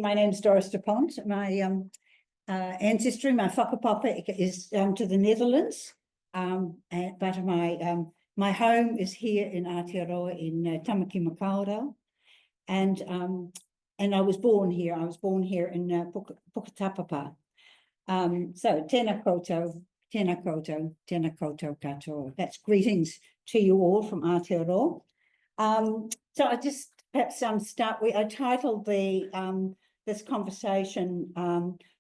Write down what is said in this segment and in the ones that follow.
my name's Doris de Pont. My ancestry, my whakapapa is to the Netherlands, but my home is here in Aotearoa in Tamaki Makaurau, and I was born here. I was born here in Puketapapa. So tēnā koutou, tēnā koutou, tēnā koutou katoa. That's greetings to you all from Aotearoa. So I just perhaps start with, I titled the this conversation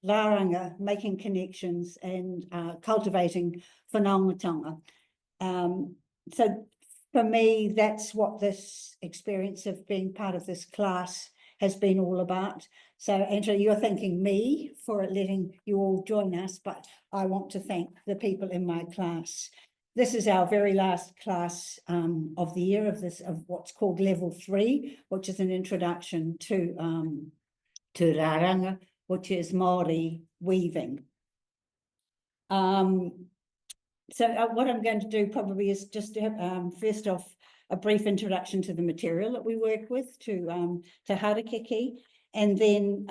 Raranga, Making Connections and Cultivating Whanaungatanga. So for me, that's what this experience of being part of this class has been all about. So Angela, you're thanking me for letting you all join us, but I want to thank the people in my class. This is our very last class of the year of what's called level 3, which is an introduction to Raranga, which is Māori weaving. So what I'm going to do probably is just to have, first off, a brief introduction to the material that we work with, to harakeke, and then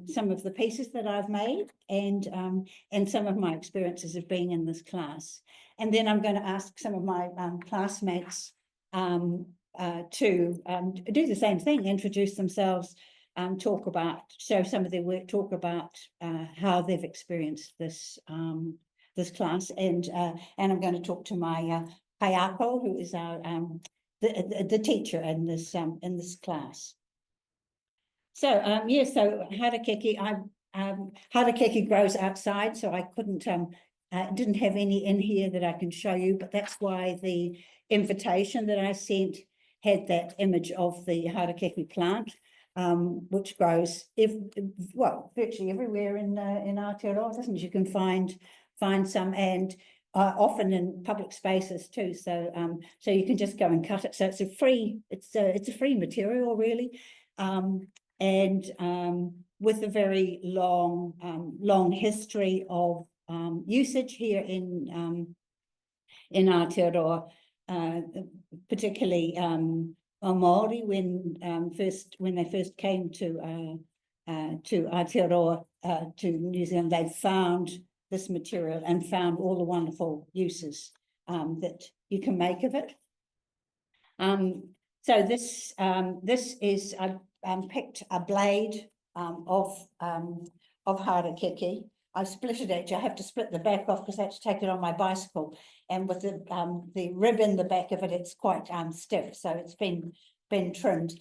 some of the pieces that I've made, and some of my experiences of being in this class. And then I'm going to ask some of my classmates to do the same thing, introduce themselves, talk about, show some of their work, talk about how they've experienced this this class, and I'm going to talk to my kaiako, who is our the teacher in this class. So yeah, so harakeke, harakeke grows outside, so I couldn't didn't have any in here that I can show you, but that's why the invitation that I sent had that image of the harakeke plant, which grows virtually everywhere in Aotearoa, doesn't it? You can find some, and often in public spaces too. So so you can just go and cut it. So it's a free material really, and with a very long history of usage here in Aotearoa, particularly Māori when they first came to Aotearoa, to New Zealand, they found this material and found all the wonderful uses that you can make of it. So this is, I picked a blade of harakeke. I split it actually. I have to split the back off because I had to take it on my bicycle, and with the rib in the back of it, it's quite stiff, so it's been trimmed.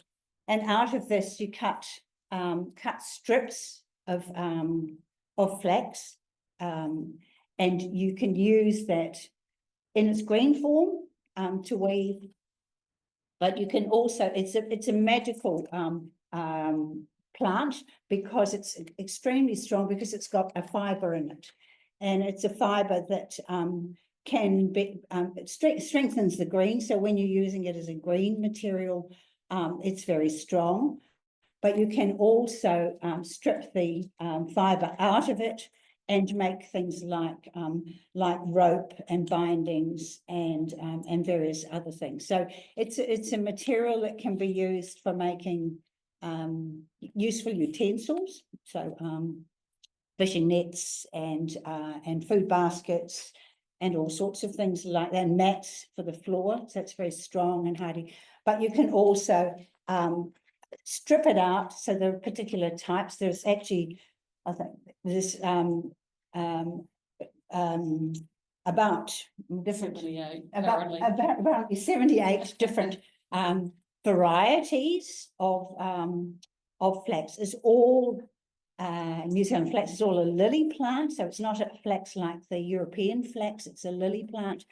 And out of this, you cut strips of flax. And you can use that in its green form to weave, but you can also, it's a magical plant because it's extremely strong, because it's got a fibre in it, and it's a fibre that can be, it strengthens the green, so when you're using it as a green material, it's very strong, but you can also strip the fibre out of it and make things like rope and bindings and various other things. So it's a material that can be used for making useful utensils, so fishing nets and food baskets and all sorts of things like that, and mats for the floor. So it's very strong and hardy. But you can also strip it out. So there are particular types. There's actually, I think, this about 78 different varieties of flax. It's all New Zealand flax is all a lily plant, so it's not a flax like the European flax. It's a lily plant,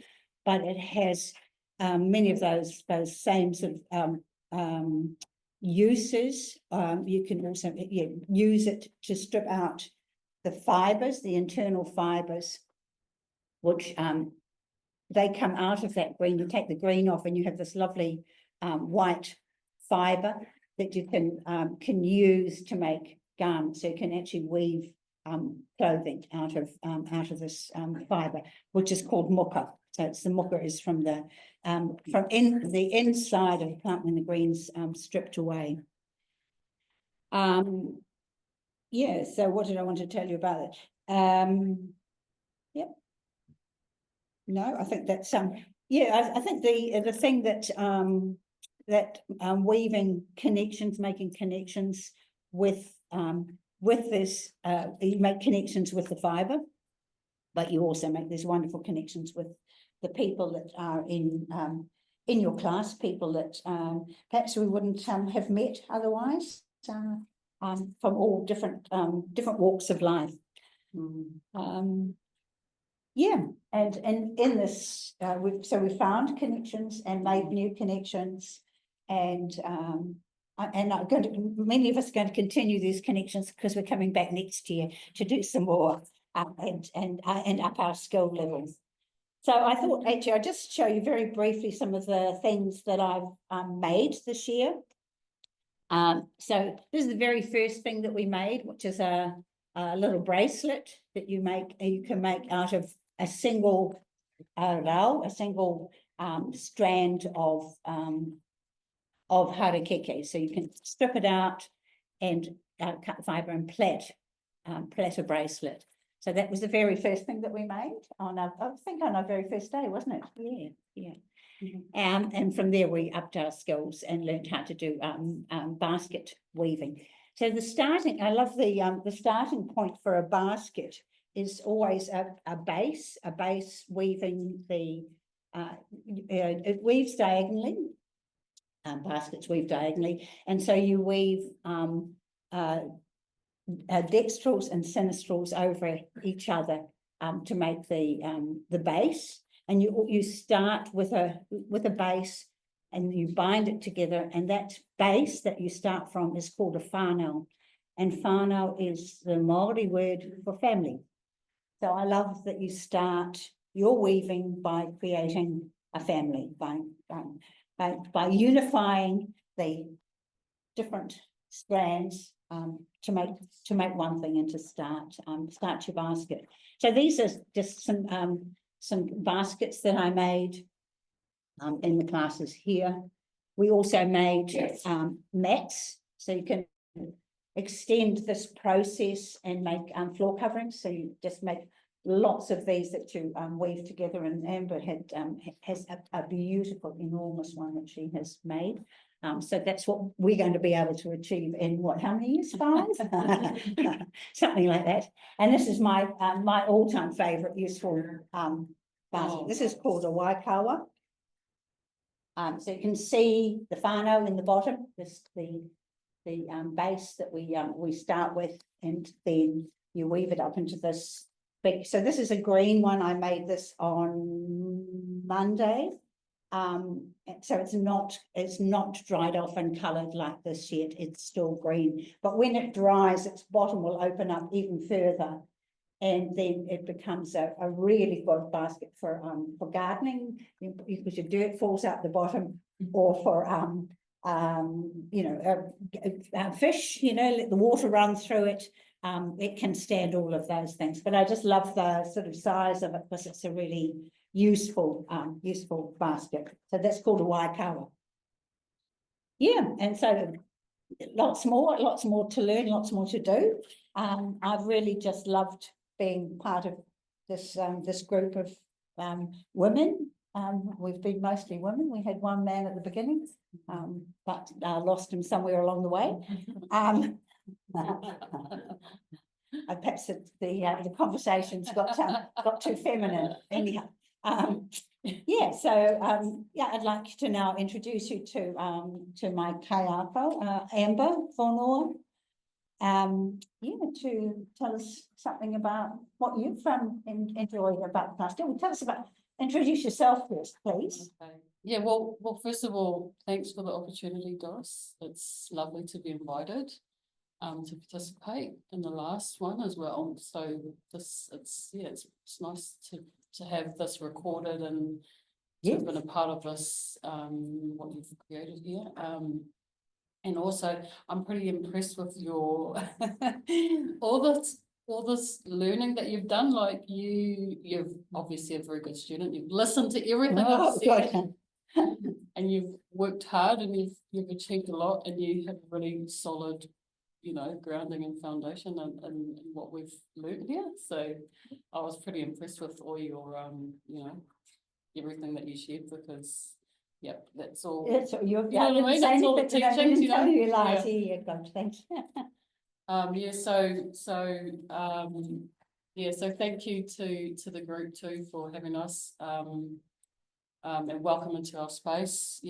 but it has many of those same sort of uses. You can also use it to strip out the fibres, the internal fibres, which they come out of that green. You take the green off and you have this lovely white fibre that you can use to make garments. So you can actually weave clothing out of this fibre, which is called muka. So it's the muka is from the inside of the plant when the green's stripped away. yeah, so what did I want to tell you about it? Yep. No, I think that's yeah, I think the thing that weaving connections, making connections with this, you make connections with the fibre, but you also make these wonderful connections with the people that are in your class, people that perhaps we wouldn't have met otherwise, from all different walks of life. Yeah, and in this, we found connections and made new connections, and many of us are going to continue these connections because we're coming back next year to do some more and up our skill levels. So I thought actually I'd just show you very briefly some of the things that I've made this year. So this is the very first thing that we made, which is a little bracelet that you can make out of a single rau, a single strand of harakeke. So you can strip it out and cut the fibre and plait a bracelet. So that was the very first thing that we made on I think on our very first day, wasn't it? Yeah, yeah. Mm-hmm. And from there we upped our skills and learned how to do basket weaving. So I love the starting point for a basket is always a base weaving it weaves diagonally. Baskets weave diagonally, and so you weave dextrals and sinistrals over each other to make the base. And you start with a base and you bind it together, and that base that you start from is called a whānau, and whānau is the Māori word for family. So I love that you start your weaving by creating a family, by unifying the different strands to make one thing and to start your basket. So these are just some baskets that I made in the classes here. We also made mats, so you can extend this process and make floor coverings. So you just make lots of these that you weave together, and Amber has a beautiful, enormous one that she has made. So that's what we're going to be able to achieve in how many years? 5? Something like that. And this is my all-time favourite useful basket. This is called a waikawa. So you can see the whānau in the bottom. This the base that we start with, and then you weave it up into this big. So this is a green one. I made this on Monday. So it's not dried off and coloured like this yet. It's still green, but when it dries, its bottom will open up even further, and then it becomes a really good basket for gardening, because your dirt falls out the bottom, or for fish, let the water run through it. It can stand all of those things. But I just love the sort of size of it, because it's a really useful basket. So that's called a waikawa. Yeah, and so lots more to learn, lots more to do. I've really just loved being part of this group of women. We've been mostly women. We had one man at the beginning, but lost him somewhere along the way. Perhaps the conversations got too feminine. Anyhow, yeah. So I'd like to now introduce you to my kaiako, Amber Whanaungatanga. To tell us something about what you've enjoyed about the class. Tell us introduce yourself first, please. Okay. Yeah, well, first of all, thanks for the opportunity, Doris. It's lovely to be invited to participate in the last one as well. So it's nice to have this recorded and to have been a part of this, what you've created here. And also, I'm pretty impressed with your all this learning that you've done. Like you're obviously a very good student. You've listened to everything I've said, and you've worked hard, and you've achieved a lot, and you have a really solid, grounding and foundation in what we've learned here. So I was pretty impressed with all your, everything that you shared, because, that's all. That's what you're, You know what I mean? That's all the teachings, you lies. Yeah, God, thanks. So thank you to the group too for having us, and welcome into our space.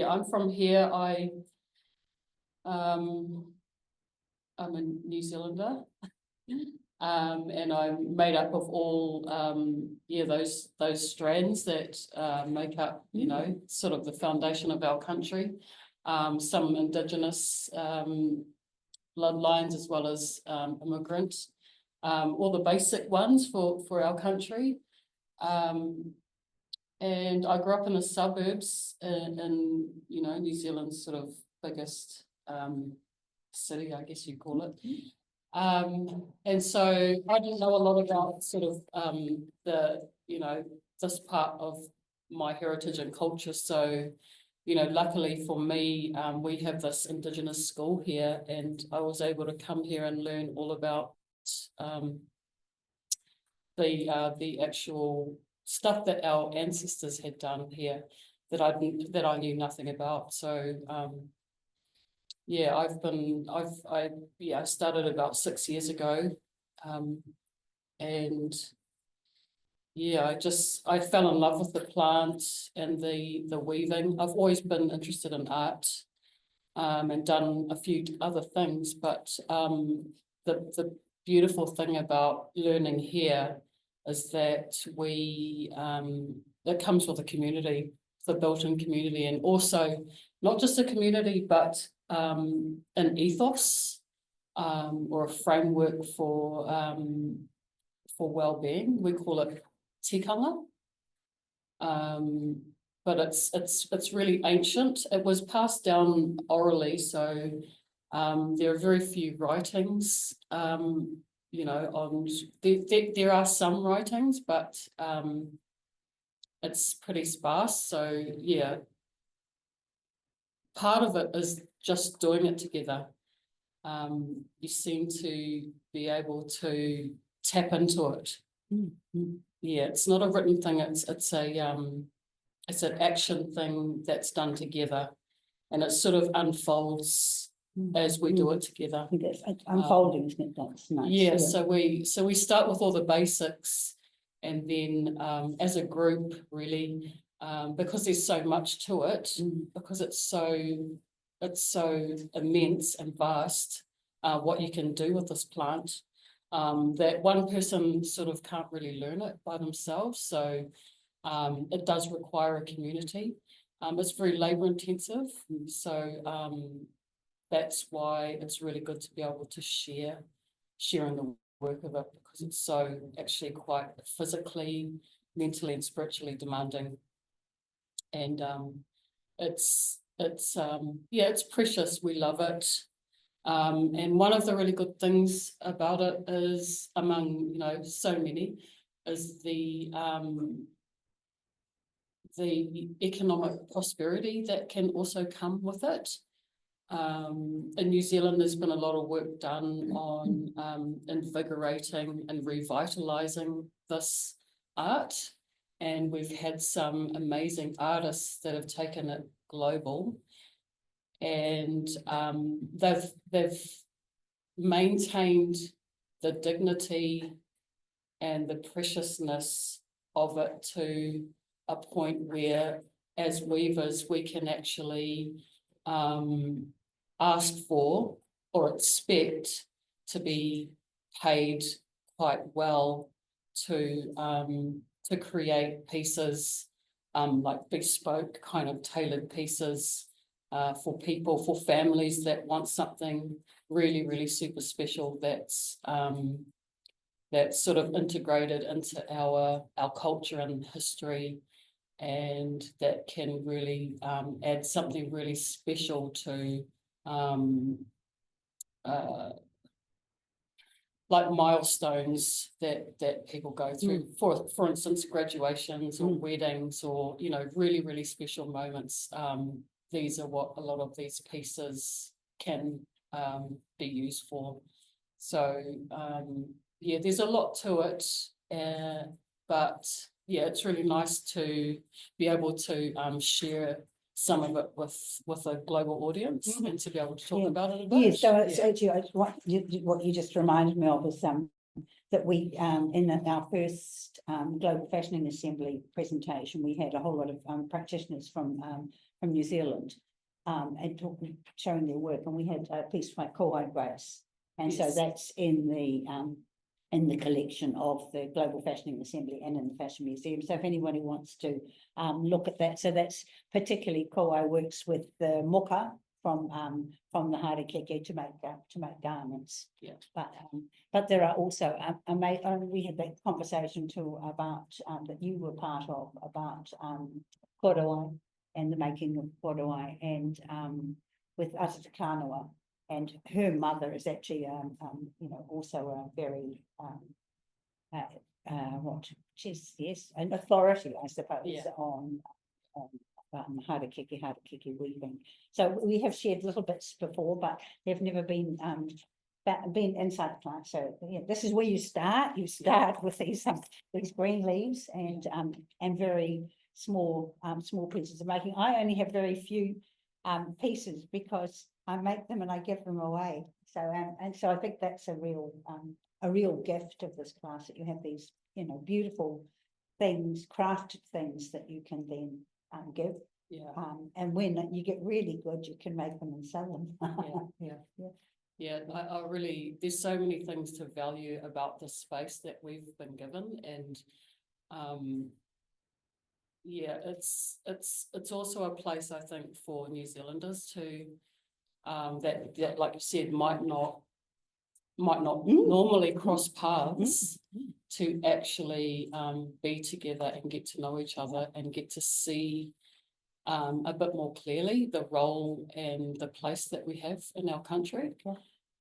I'm from here. I'm a New Zealander, and I'm made up of all those strands that make up sort of the foundation of our country. Some Indigenous bloodlines, as well as immigrant, all the basic ones for our country. And I grew up in the suburbs in New Zealand's sort of biggest city, I guess you call it. And so I didn't know a lot about sort of this part of my heritage and culture. So, luckily for me, we have this Indigenous school here, and I was able to come here and learn all about the actual stuff that our ancestors had done here that I knew nothing about. So I started about 6 years ago, and I fell in love with the plant and the weaving. I've always been interested in art, and done a few other things, but the beautiful thing about learning here is that it comes with a community, the built-in community, and also not just a community, but an ethos, or a framework for well-being. We call it tikanga, but it's really ancient. It was passed down orally, so there are very few writings. There are some writings, but it's pretty sparse. So part of it is just doing it together. You seem to be able to tap into it. It's not a written thing. It's an action thing that's done together, and it sort of unfolds as we do it together. I think it's unfolding, isn't it? That's nice. So we start with all the basics, and then as a group, really, because there's so much to it, because it's so immense and vast, what you can do with this plant, that one person sort of can't really learn it by themselves. So it does require a community. It's very labor intensive, so that's why it's really good to be able to share in the work of it, because it's so actually quite physically, mentally, and spiritually demanding. And it's precious. We love it. And one of the really good things about it is, among so many, is the economic prosperity that can also come with it. In New Zealand, there's been a lot of work done on invigorating and revitalizing this art, and we've had some amazing artists that have taken it global, and they've maintained the dignity and the preciousness of it to a point where, as weavers, we can actually ask for or expect to be paid quite well to create pieces, like bespoke kind of tailored pieces for people, for families that want something really, really super special that's sort of integrated into our culture and history, and that can really add something really special to like milestones that people go through. For instance, graduations or weddings, or really, really special moments. These are what a lot of these pieces can be used for. So yeah, there's a lot to it, but yeah, it's really nice to be able to share some of it with a global audience and to be able to talk about it a bit. Yes, so it's actually what you just reminded me of is that we in our first Global Fashioning Assembly presentation, we had a whole lot of practitioners from New Zealand and showing their work, and we had a piece by Kauai Grace, and so that's in the collection of the Global Fashioning Assembly and in the Fashion Museum. So if anybody wants to look at that, so that's particularly Kauai works with the muka from the harakeke to make garments. Yeah. But there are also we had that conversation too about that you were part of about korowai and the making of korowai, and with Atata Kānoa. And her mother is actually, also a very, an authority, I suppose, on harakeke weaving. So we have shared little bits before, but they've never been inside the class. So yeah, this is where you start. You start with these green leaves and very small pieces of making. I only have very few pieces because I make them and I give them away. So and so I think that's a real gift of this class, that you have these beautiful things, crafted things that you can then give. Yeah. And when you get really good, you can make them and sell them. Yeah. I really, there's so many things to value about this space that we've been given, and it's also a place, I think, for New Zealanders to that like you said might not normally cross paths to actually be together and get to know each other and get to see a bit more clearly the role and the place that we have in our country.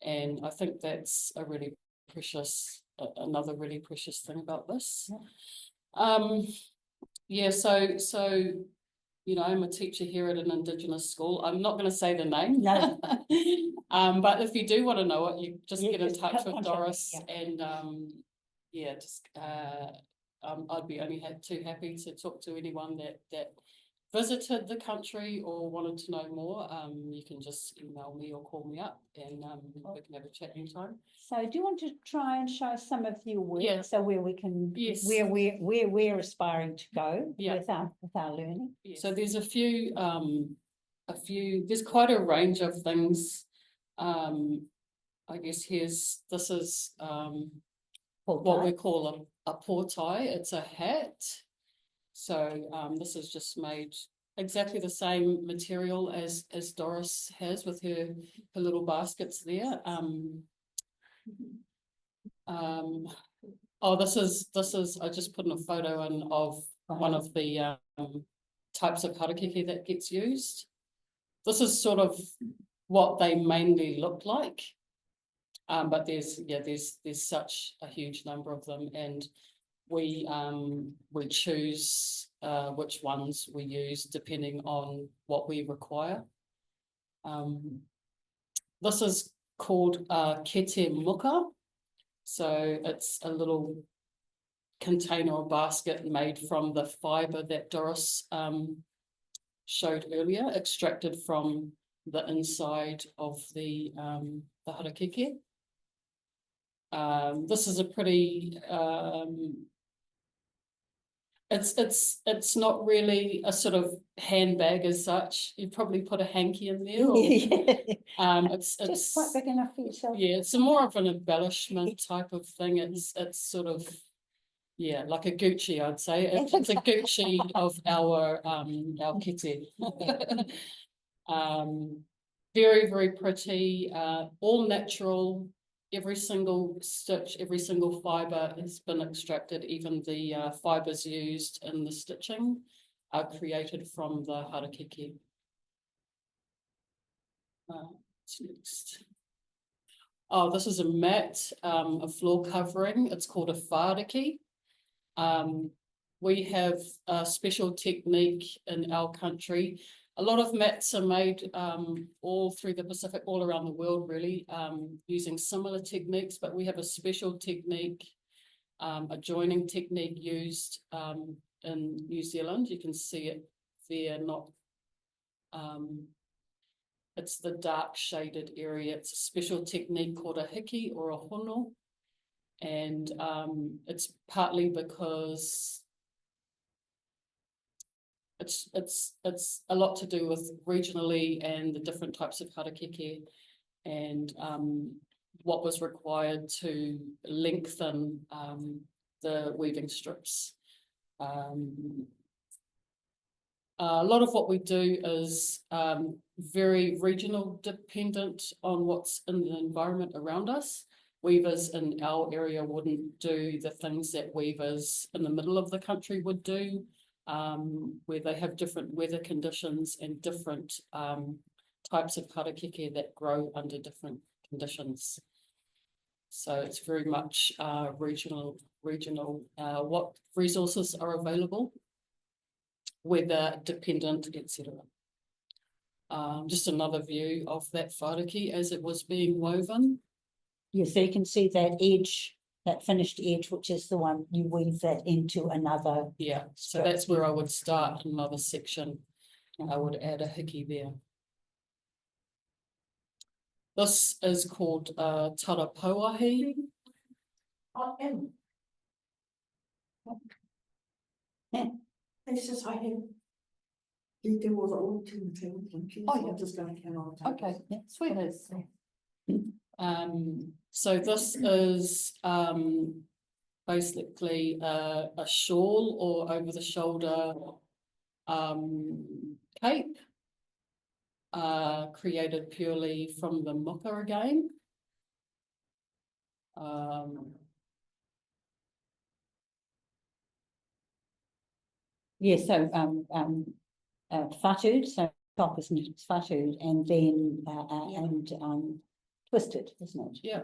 And I think that's a really precious, another really precious thing about this. So I'm a teacher here at an Indigenous school. I'm not going to say the name. No. But if you do want to know it, you just get in touch with Doris, and I'd be only too happy to talk to anyone that visited the country or wanted to know more. You can just email me or call me up, and we can have a chat anytime. So do you want to try and show some of your work? Yeah. So where we can, where we're aspiring to go with our learning. Yes. So there's a few, there's quite a range of things. I guess this is what we call a portai. It's a hat. So this is just made exactly the same material as Doris has with her little baskets there. This is I just put in a photo in of one of the types of harakeke that gets used. This is sort of what they mainly look like, but there's such a huge number of them, and we choose which ones we use depending on what we require. This is called kete muka. So it's a little container or basket made from the fibre that Doris showed earlier, extracted from the inside of the harakeke. This is a pretty it's not really a sort of handbag as such. You'd probably put a hanky in there. Or, it's just quite big enough for yourself. Yeah, it's more of an embellishment type of thing. It's sort of like a Gucci, I'd say. It's a Gucci of our kete. Very, very pretty. All natural. Every single stitch, every single fibre has been extracted. Even the fibres used in the stitching are created from the harakeke. What's next? Oh, this is a mat, a floor covering. It's called a whāriki. We have a special technique in our country. A lot of mats are made all through the Pacific, all around the world, really, using similar techniques, but we have a special technique, a joining technique used in New Zealand. You can see it there, not it's the dark shaded area. It's a special technique called a hiki or a hono. And it's partly because it's a lot to do with regionally and the different types of harakeke and what was required to lengthen the weaving strips. A lot of what we do is very regional dependent on what's in the environment around us. Weavers in our area wouldn't do the things that weavers in the middle of the country would do, where they have different weather conditions and different types of harakeke that grow under different conditions. So it's very much regional, what resources are available, weather dependent, etc. Just another view of that whāriki as it was being woven. Yeah, so you can see that edge, that finished edge, which is the one you weave that into another. Yeah, so that's where I would start another section. I would add a hiki there. This is called tarapauahi. It's just I have. You do all the old things. Oh, yeah. I'm just going to count all the time. Okay, yeah, sweet. So this is basically a shawl or over the shoulder cape created purely from the moka again. Yeah, so whātued, so top is knitted, whātued, and then twisted, isn't it? Yeah.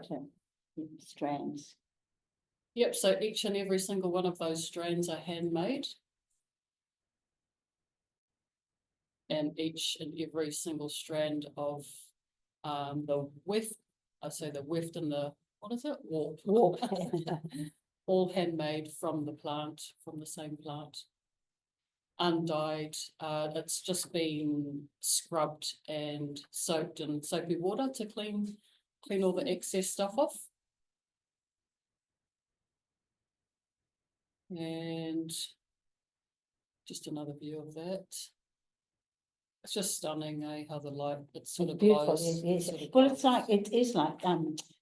Strands. Yep, so each and every single one of those strands are handmade. And each and every single strand of the weft, I say the weft and the, what is it? Warp. Warp. All handmade from the plant, from the same plant. Undyed. It's just been scrubbed and soaked in soapy water to clean all the excess stuff off. And just another view of that. It's just stunning, how the light, it's sort of beautiful. glows. Yes. Sort of Well, glows. it's like, it is like,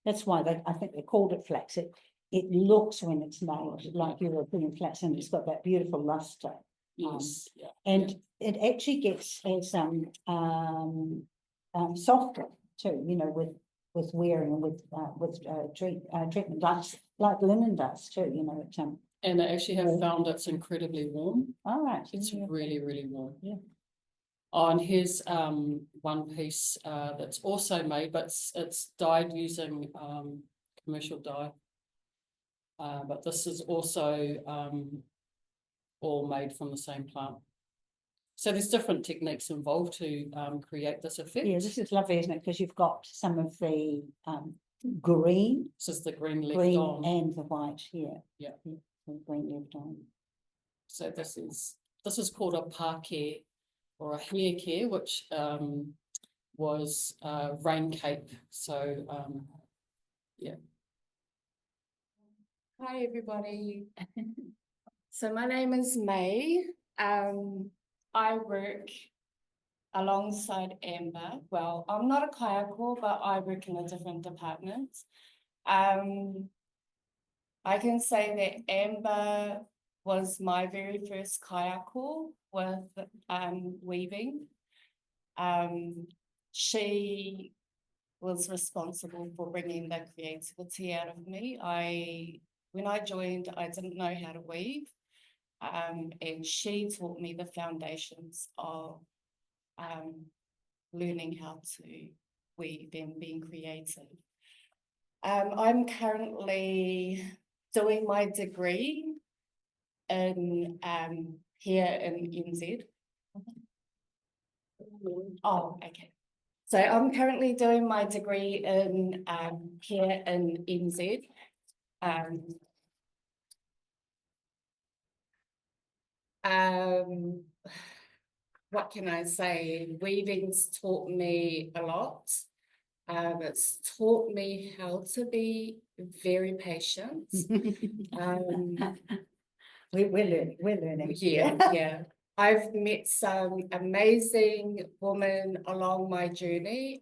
that's why I think they called it flax. It looks when it's made like European flax, and it's got that beautiful luster. Yes, yeah. And it actually gets as softer too, you know, with wearing and with treatment, like linen does too, you know. And I actually have found it's incredibly warm. All right. It's really, really warm. Yeah. Oh, and here's one piece that's also made, but it's dyed using commercial dye. But this is also all made from the same plant. So there's different techniques involved to create this effect. Yeah, this is lovely, isn't it? Because you've got some of the green. This is the green left Green on. and the white, yeah. Yeah. The green left on. So this is called a pāke or a hieke, which was rain cape. So yeah. Hi everybody. So my name is May. I work alongside Amber. Well, I'm not a kaiako, but I work in a different department. I can say that Amber was my very first kaiako with weaving. She was responsible for bringing the creativity out of me. When I joined, I didn't know how to weave, and she taught me the foundations of learning how to weave and being creative. I'm currently doing my degree in here in NZ. Oh, okay. So I'm currently doing my degree in here in NZ. What can I say? Weaving's taught me a lot. It's taught me how to be very patient. We're learning. Yeah. I've met some amazing women along my journey,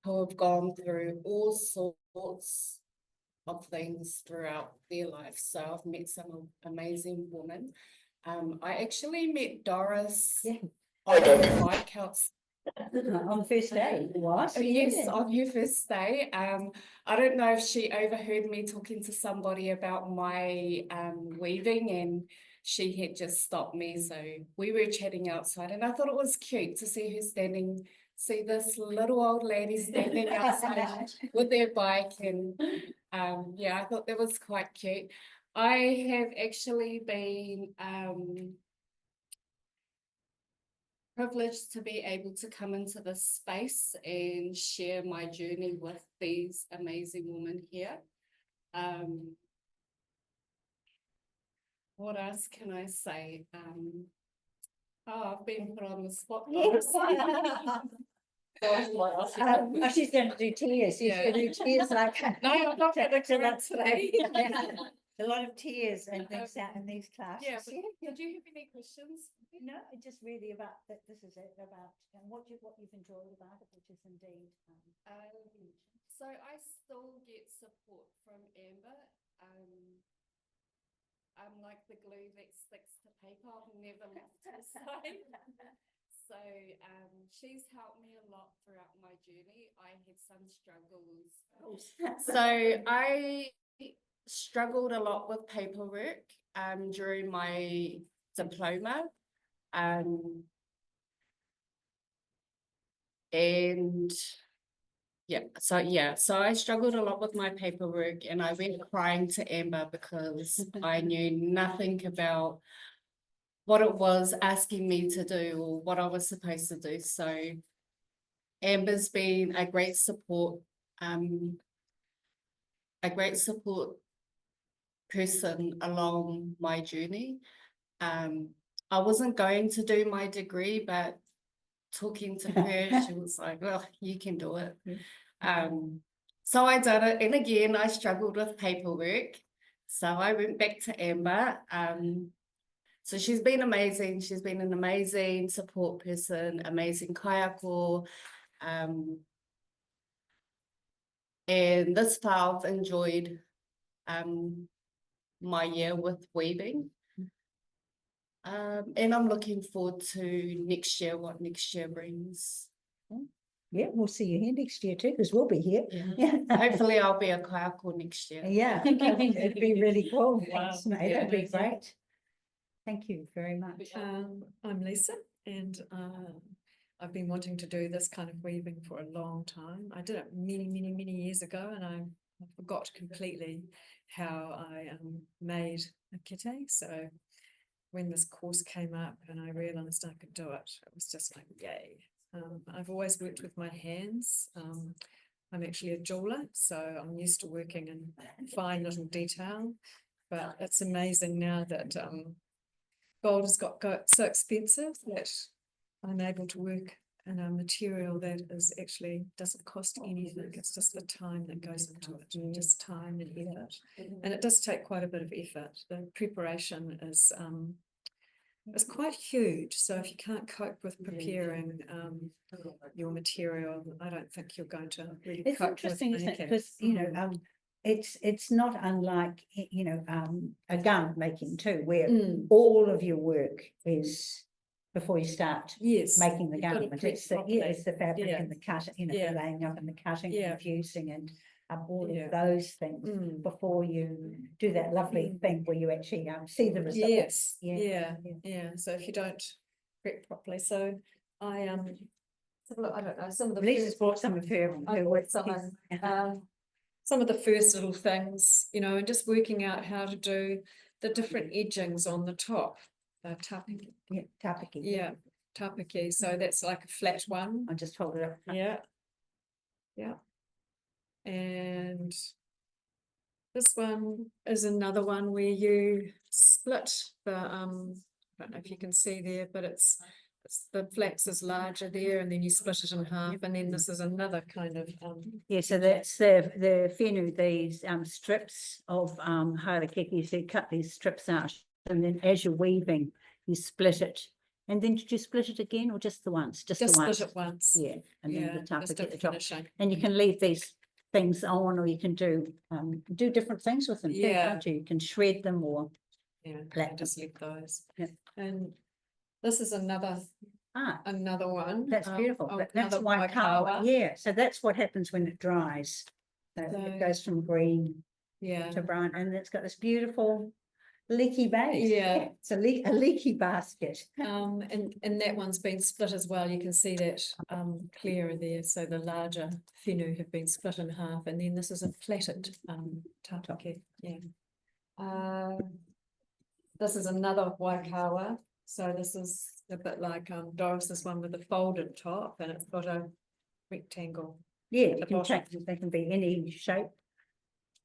who have gone through all sorts of things throughout their life. So I've met some amazing women. I actually met Doris on the bike outside. On the first day, what? Yes, on her first day. I don't know if she overheard me talking to somebody about my weaving, and she had just stopped me. So we were chatting outside, and I thought it was cute to see her see this little old lady standing outside with their bike, and yeah, I thought that was quite cute. I have actually been privileged to be able to come into this space and share my journey with these amazing women here. What else can I say? I've been put on the spot. Oh, she's going to do tears. She's going to do tears like No, I'm not going to do that today. A lot of tears and things out in these classes. Yeah, but did you have any questions? No, just really about that. This is it about what you've enjoyed about it, which is indeed. So I still get support from Amber. I'm like the glue that sticks to paper. I've never left her side. So she's helped me a lot throughout my journey. I had some struggles. So I struggled a lot with paperwork during my diploma. And so I struggled a lot with my paperwork, and I went crying to Amber because I knew nothing about what it was asking me to do or what I was supposed to do. So Amber's been a great support person along my journey. I wasn't going to do my degree, but talking to her, she was like, well, you can do it. So I did it. And again, I struggled with paperwork. So I went back to Amber. So she's been amazing. She's been an amazing support person, amazing kaiako. And this far I've enjoyed my year with weaving. And I'm looking forward to next year, what next year brings. Yeah, we'll see you here next year too, because we'll be here. Yeah. Hopefully I'll be a kaiako next year. Yeah, it'd be really cool. Wow. Thanks, mate. That'd be great. Thank you very much. I'm Lisa, and I've been wanting to do this kind of weaving for a long time. I did it many years ago, and I forgot completely how I made a kite. So when this course came up and I realized I could do it, it was just like, yay. I've always worked with my hands. I'm actually a jeweler, so I'm used to working in fine little detail, but it's amazing now that gold has got so expensive that I'm able to work in a material that is actually doesn't cost anything. It's just the time that goes into it, just time and effort. And it does take quite a bit of effort. The preparation is quite huge. So if you can't cope with preparing your material, I don't think you're going to really It's cope interesting, with isn't it? making Because it's not unlike a gun making too, where all of your work is before you start yes, making the you've got to garment. prep It's the properly. it's the fabric Yeah. and the cut, the Yeah. laying up and the cutting Yeah. and fusing and all Yeah. of those things before you do that lovely thing where you actually see the results. Yes, yeah. So if you don't prep properly, so I I don't know, some of the Lisa's first- brought some of her. I her bought work some, piece. some of the first little things, you know, and just working out how to do the different edgings on the top. Tapiki. Yeah, tapiki. Yeah, tapiki. So that's like a flat one. I'll just hold it up. Yeah. Yeah. And this one is another one where you split the I don't know if you can see there, but it's the flax is larger there, and then you split it in half, and then this is another kind of Yeah, so that's the whenu, these strips of harakeke, so you cut these strips out, and then as you're weaving, you split it. And then did you split it again, or just the once? Just the once. split it once. Yeah, and then the top just at a the top. finishing. And you can leave these things on, or you can do different things with them. too, Yeah. can't you? You can shred them or Yeah, Plait them. just leave those. Yeah. And this is another one. that's beautiful. of That's another waikawa. Yeah, so that's what happens when it dries. So So- it goes from green Yeah. to brown, and it's got this beautiful leaky base. Yeah. It's a leaky basket. And that one's been split as well. You can see that clearer there. So the larger whenu have been split in half, and then this is a plaited tapaki. Yeah. This is another waikawa. So this is a bit like Doris's one with a folded top, and it's got a rectangle. Yeah, the you can bottom. change, they can be any shape.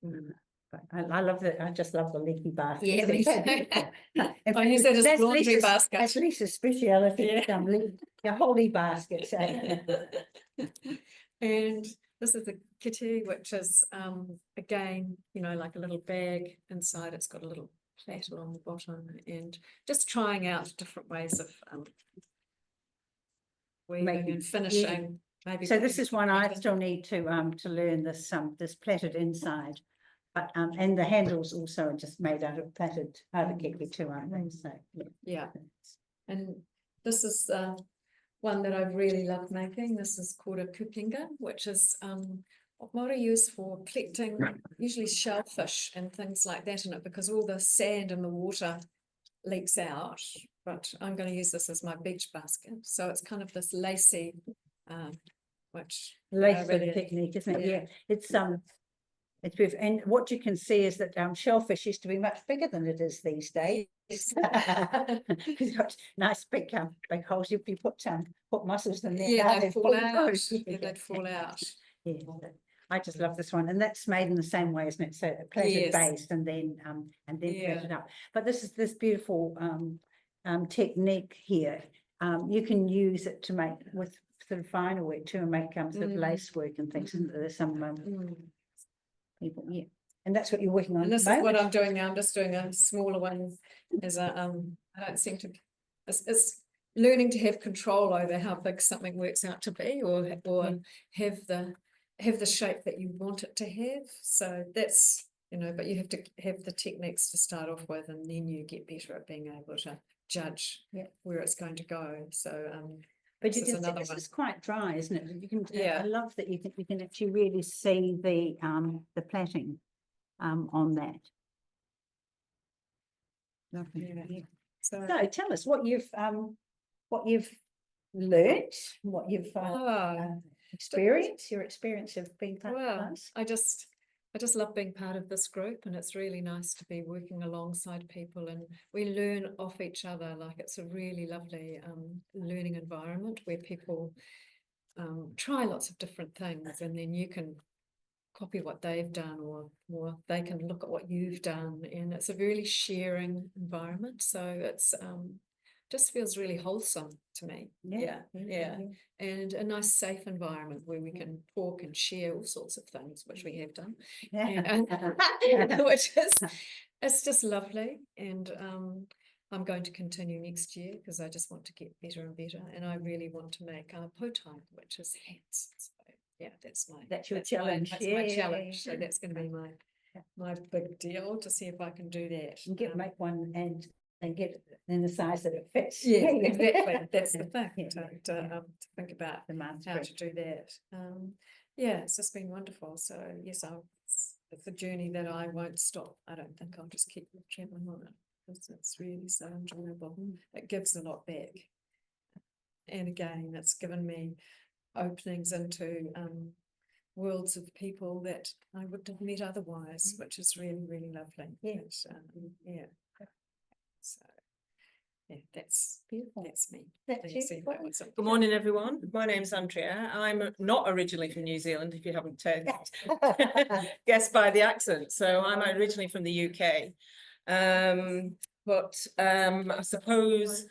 But I love that. I just love the leaky basket. Yeah, me too. In I use it as that's laundry Lisa's- basket. That's Lisa's speciality. Yeah. Your holy basket. So. And this is the kitty, which is again, you know, like a little bag inside. It's got a little plait along the bottom, and just trying out different ways of weaving Making- and finishing. Maybe So this putting is one I together. still need to learn this plaited inside. But and the handles also are just made out of plaited harakeke too, aren't they? So Yeah, and this is one that I really love making. This is called a kupinga, which is what Māori use for collecting usually shellfish and things like that in it, because all the sand in the water leaks out. But I'm going to use this as my beach basket. So it's kind of this lacy, which lace really- technique, isn't it? yeah. Yeah, it's beautiful. And what you can see is that shellfish used to be much bigger than it is these days. It's got nice big holes. If you put mussels in there, Yeah, they they'd fall out. through. Yeah, they'd fall out. Yeah, I just love this one, and that's made in the same way, isn't it? So plaited Yes. base and then Yeah. plaited up. But this is this beautiful technique here. You can use it to make with sort of finer work too, and make sort of lace work and things. And there's some people, yeah, and that's what you're working on. And this at is the what moment. I'm doing now. I'm just doing a smaller one as a, I don't seem to, it's learning to have control over how big something works out to be, or have the shape that you want it to have. So that's, you know, but you have to have the techniques to start off with, and then you get better at being able to judge where it's going to go. So But this you is can see another this one. is quite dry, isn't it? You can, Yeah. I love that you can actually really see the plaiting on that. Lovely. Yeah. Yeah. So, So tell us what you've learnt, what you've experienced, your experience of being part of well, this. I just love being part of this group, and it's really nice to be working alongside people, and we learn off each other. Like, it's a really lovely learning environment where people try lots of different things, and then you can copy what they've done, or they can look at what you've done, and it's a really sharing environment. So it's just feels really wholesome to me. Yeah. And a nice safe environment where we can talk and share all sorts of things, which we have done. And which is, it's just lovely. And I'm going to continue next year, because I just want to get better and better, and I really want to make potai, which is hats. So yeah, That's your my challenge. challenge. Yeah. So that's going to be my big deal, to see if I can do that. And make one and get it in the size that it fits. Yeah, exactly. That's the thing, Yeah. to think about The master. how to do that. Yeah, it's just been wonderful. So yes, it's a journey that I won't stop. I don't think I'll just keep traveling on it, because it's really so enjoyable. It gives a lot back. And again, it's given me openings into worlds of people that I wouldn't have met otherwise, which is really, really lovely. Yeah. Yeah. So, yeah, that's Beautiful. that's me. That's Thanks, you. Eva. What's up? Good morning, everyone. My name's Andrea. I'm not originally from New Zealand, if you haven't guessed by the accent. So I'm originally from the UK. But I suppose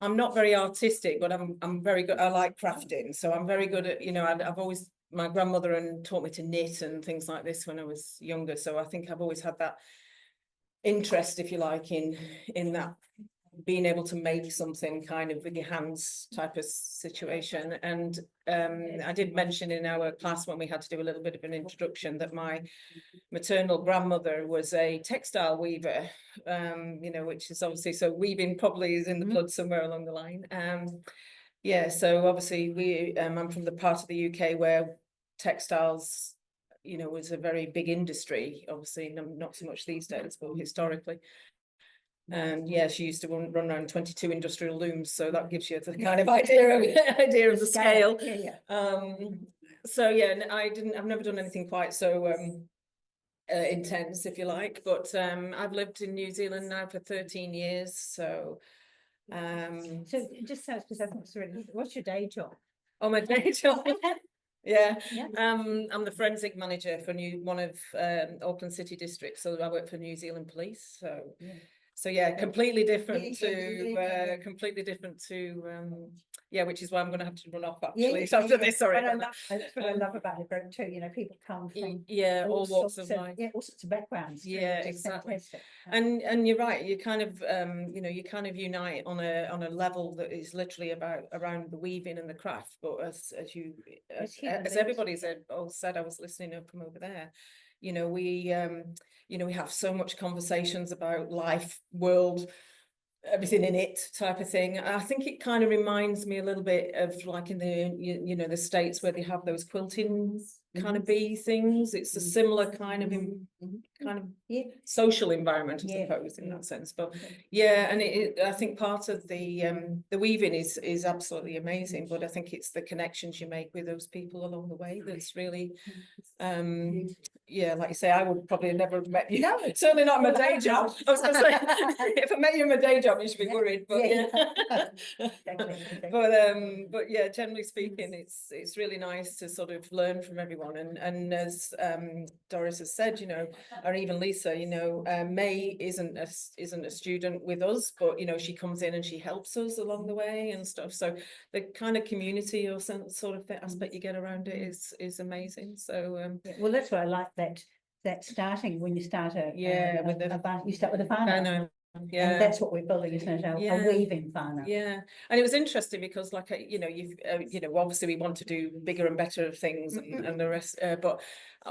I'm not very artistic, but I'm very good. I like crafting, so I'm very good at, I've always, my grandmother taught me to knit and things like this when I was younger. So I think I've always had that interest, if you like, in that, being able to make something kind of with your hands type of situation. And I did mention in our class when we had to do a little bit of an introduction that my maternal grandmother was a textile weaver, which is obviously, so weaving probably is in the blood somewhere along the line. Yeah, so obviously I'm from the part of the UK where textiles, was a very big industry, obviously not so much these days, but historically. And yeah, she used to run around 22 industrial looms, so that gives you the kind of idea of the scale. So yeah, I've never done anything quite so intense, if you like, but I've lived in New Zealand now for 13 years. So just so, because I think it's really, what's your day job? oh, my day job. Yeah. Yeah. I'm the forensic manager for one of Auckland City District, so I work for New Zealand Police. So Yeah. so yeah, completely different Yeah, to yeah, which is why I'm going to have to run off Yeah, actually after this. Sorry. But that's what I love about the group too. People come from all walks of life. Yeah, all sorts of backgrounds. It's Yeah, really just exactly. fantastic. And you're right. You kind of you kind of unite on a level that is literally around the weaving and the craft. But as everybody said, I was listening up from over there. We have so much conversations about life, world, everything in it type of thing. I think it kind of reminds me a little bit of like in the the States where they have those quilting kind of bee things. It's a similar kind of social environment, I suppose, in that sense. But yeah, and I think part of the weaving is absolutely amazing, but I think it's the connections you make with those people along the way that's really yeah, like you say, I would probably never have met you. No, certainly not in my day job. I was going to say, if I met you in my day job, you should be worried. But but yeah, generally speaking, it's really nice to sort of learn from everyone. And as Doris has said, or even Lisa, May isn't a student with us, but she comes in and she helps us along the way and stuff. So the kind of community or sort of aspect you get around it is amazing. So well, that's what I like, that starting when you start you start with a whānau. Yeah, and that's what we're building, isn't it? A weaving whānau. Yeah, and it was interesting because, like, obviously we want to do bigger and better things and the rest. But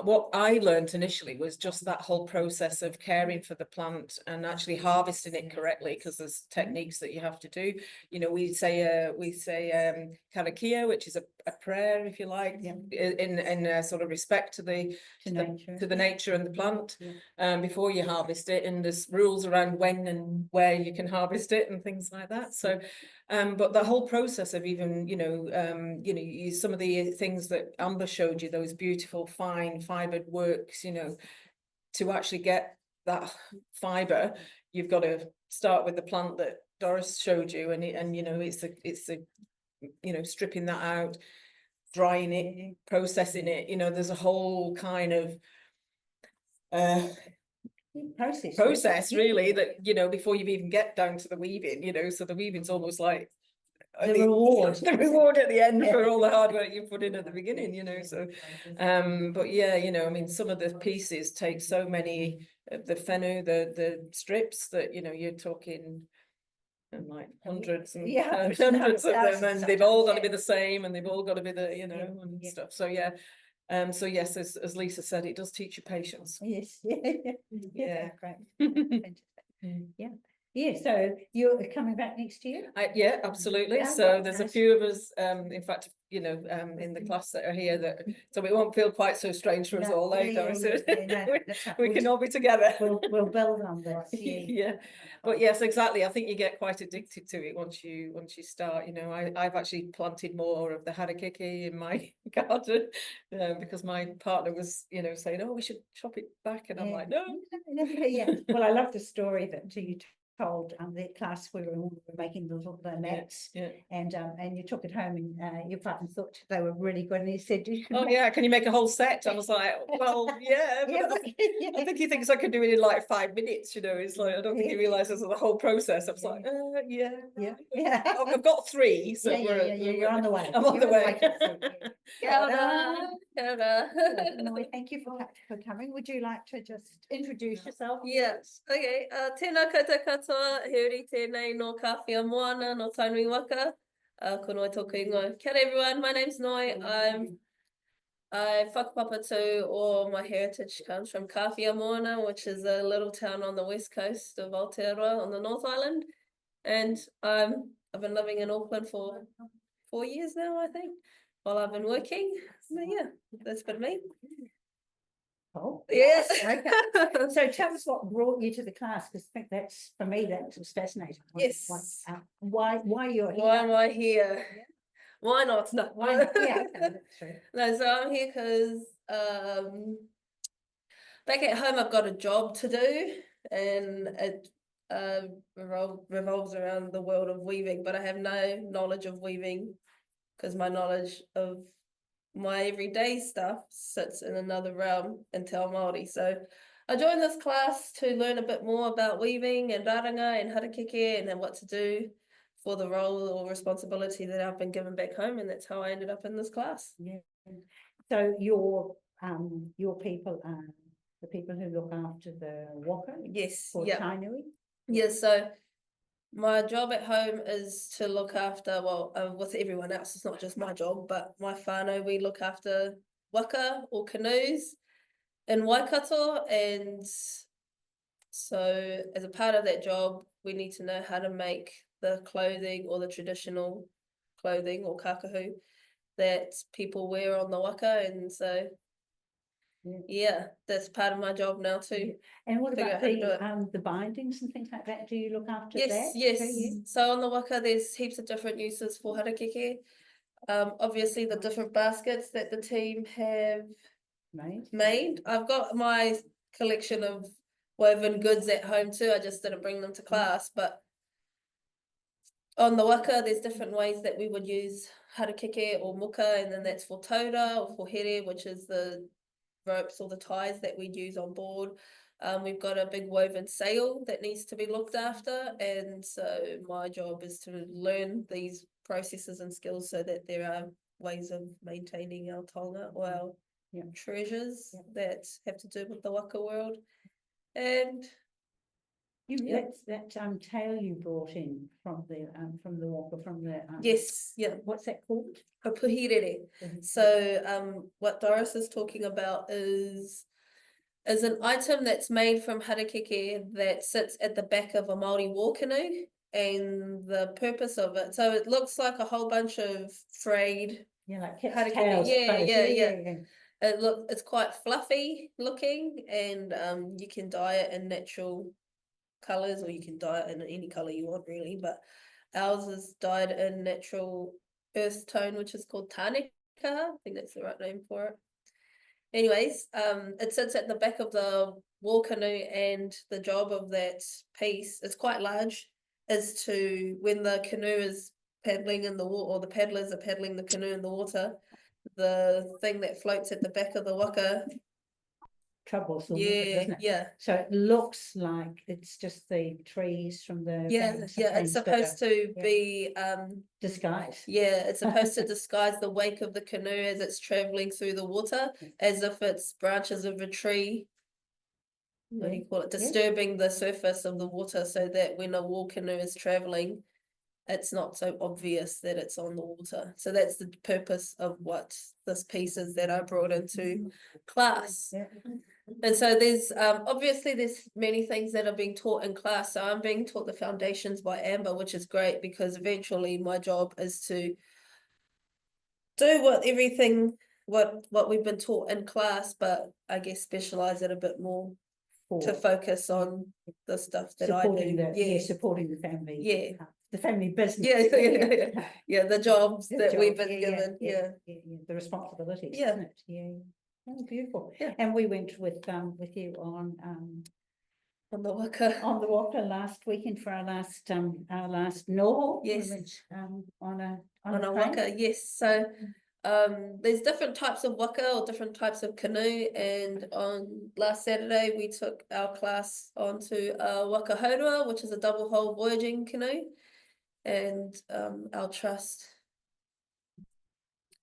what I learned initially was just that whole process of caring for the plant and actually harvesting it correctly, because there's techniques that you have to do. We say kaiako, which is a prayer, if you like, in sort of respect to the nature and the plant before you harvest it, and there's rules around when and where you can harvest it and things like that. So but the whole process of even some of the things that Amber showed you, those beautiful fine fibered works, to actually get that fiber, you've got to start with the plant that Doris showed you, and it's stripping that out, drying it, processing it. There's a whole kind of process really that before you even get down to the weaving. So the weaving's almost like the reward at the end for all the hard work you put in at the beginning. So but yeah, I mean, some of the pieces take so many of the whenua, the strips, that you're talking like hundreds and hundreds of them, and they've all got to be the same, and they've all got to be the and stuff. So yeah. So yes, as Lisa said, it does teach you patience. Yes. Yeah. Great. Yeah. So you're coming back next year? Yeah, absolutely. Yeah, So right, there's nice. a few of us, in fact, you know, in the class that are here, that so it won't feel quite so strange for us all later. We can all be together. We'll build on this, yeah. Yeah, but yes, exactly. I think you get quite addicted to it once you start. You know, I've actually planted more of the harakeke in my garden because my partner was, you know, saying, "Oh, we should chop it back," and I'm like, "No." Yeah, well, I love the story that you told the class we were making the mats, Yeah. and you took it home, and your partner thought they were really good, and he said, "You can Oh yeah, can you make a whole set? I was like, well, yeah, but yeah, I think he thinks I can do it in like 5 minutes, you know. It's like, I don't think he realizes the whole process. I was like, yeah. yeah. I've got 3, so Yeah, you're on the way. I'm on You're the way. Kia ora, kia ora. No, thank you for coming. Would you like to just introduce yourself? Yes, okay. Tēnā koutou katoa, he uri tēnei no kawhia moana no tainui waka. Ko noi tōku ingoa. Kia ora everyone, my name's Noi. I whakapapatū, or my heritage comes from Kawhia Moana, which is a little town on the west coast of Aotearoa on the North Island. And I've been living in Auckland for 4 years now, I think, while I've been working. So yeah, that's been me. Oh, Yes. okay. So tell us what brought you to the class, because I think that's, for me, that was fascinating. Yes. Why you're here? Why am I here? Why not? No. Why not? Yeah, okay, that's true. No, so I'm here because back at home I've got a job to do, and it revolves around the world of weaving, but I have no knowledge of weaving because my knowledge of my everyday stuff sits in another realm in Te Ao Māori. So I joined this class to learn a bit more about weaving and raranga and harakeke and then what to do for the role or responsibility that I've been given back home, and that's how I ended up in this class. Yeah. So your people are the people who look after the waka Yes, for yeah. tainui? Yes, so my job at home is to look after, well, with everyone else, it's not just my job, but my whānau, we look after waka or canoes in Waikato, and so as a part of that job, we need to know how to make the clothing or the traditional clothing or kakahu that people wear on the waka, and so yeah, that's part of my job now too. And what Figure about out how to do the bindings and things like that? Do you look after Yes, that? yes. Do you? So on the waka, there's heaps of different uses for harakeke. Obviously the different baskets that the team have made. I've got my collection of woven goods at home too. I just didn't bring them to class, but on the waka, there's different ways that we would use harakeke or muka, and then that's for taura or for here, which is the ropes or the ties that we'd use on board. We've got a big woven sail that needs to be looked after, and so my job is to learn these processes and skills so that there are ways of maintaining our tonga or our treasures that have to do with the waka world. And that tail you brought in from the waka, from the yes, what's that called? a puhirere. So what Doris is talking about is an item that's made from harakeke that sits at the back of a Māori war canoe, and the purpose of it, so it looks like a whole bunch of frayed like harakeke. tails. It's quite fluffy looking, and you can dye it in natural colours, or you can dye it in any colour you want really, but ours is dyed in natural earth tone, which is called tāneka. I think that's the right name for it. Anyways, it sits at the back of the war canoe, and the job of that piece, it's quite large, is to, when the canoe is paddling in the water, or the paddlers are paddling the canoe in the water, the thing that floats at the back of the waka Troubles, doesn't it? Yeah. So it looks like it's just the trees from the banks and It's things, supposed to be disguise. Yeah, it's supposed to disguise the wake of the canoe as it's traveling through the water, as if it's branches of a tree. What do you call it? Disturbing the surface of the water, so that when a war canoe is traveling, it's not so obvious that it's on the water. So that's the purpose of what this piece is that I brought into class. And so there's obviously there's many things that are being taught in class. So I'm being taught the foundations by Amber, which is great, because eventually my job is to do what we've been taught in class, but I guess specialize it a bit more to focus on the stuff that I supporting do. the, supporting the family. Yeah. The family business. Yeah, the jobs The that we've job, been given, yeah. The responsibilities, Yeah. isn't it? Yeah. Oh, beautiful. Yeah. And we went with you on On the waka. on the Waka last weekend for our last noho. Yes. We went on a On a train. waka, yes. So there's different types of waka or different types of canoe, and on last Saturday we took our class onto a waka honua, which is a double hull voyaging canoe, and our trust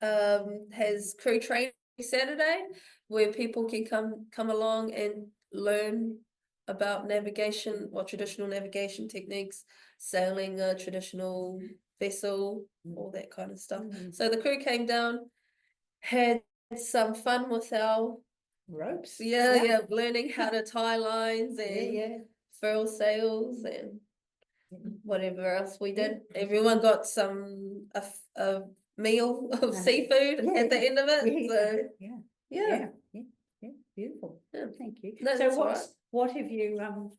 has crew training Saturday where people can come along and learn about navigation or traditional navigation techniques, sailing a traditional vessel, all that kind of stuff. So the crew came down, had some fun with our Ropes. learning how to tie lines and furl sails and whatever else we did. Everyone got a meal of seafood at the end of it. So yeah. Beautiful. Yeah. Thank you. No, So that's all right. what have you learned?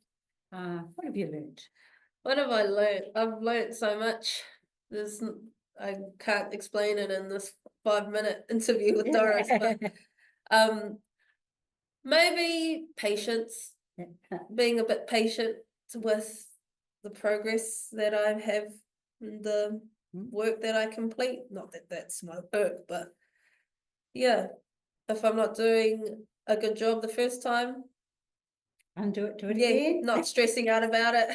What have I learned? I've learned so much. I can't explain it in this 5-minute interview with Doris, but maybe patience, being a bit patient with the progress that I have and the work that I complete. Not that that's my work, but yeah, if I'm not doing a good job the first time, Do it again. not stressing out about it.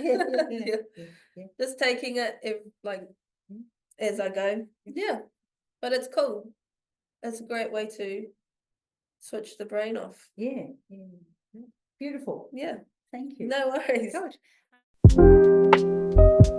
Yeah. Just taking it as I go. Yeah, but it's cool. It's a great way to switch the brain off. Yeah. Beautiful. Yeah, Thank you. no worries. Good.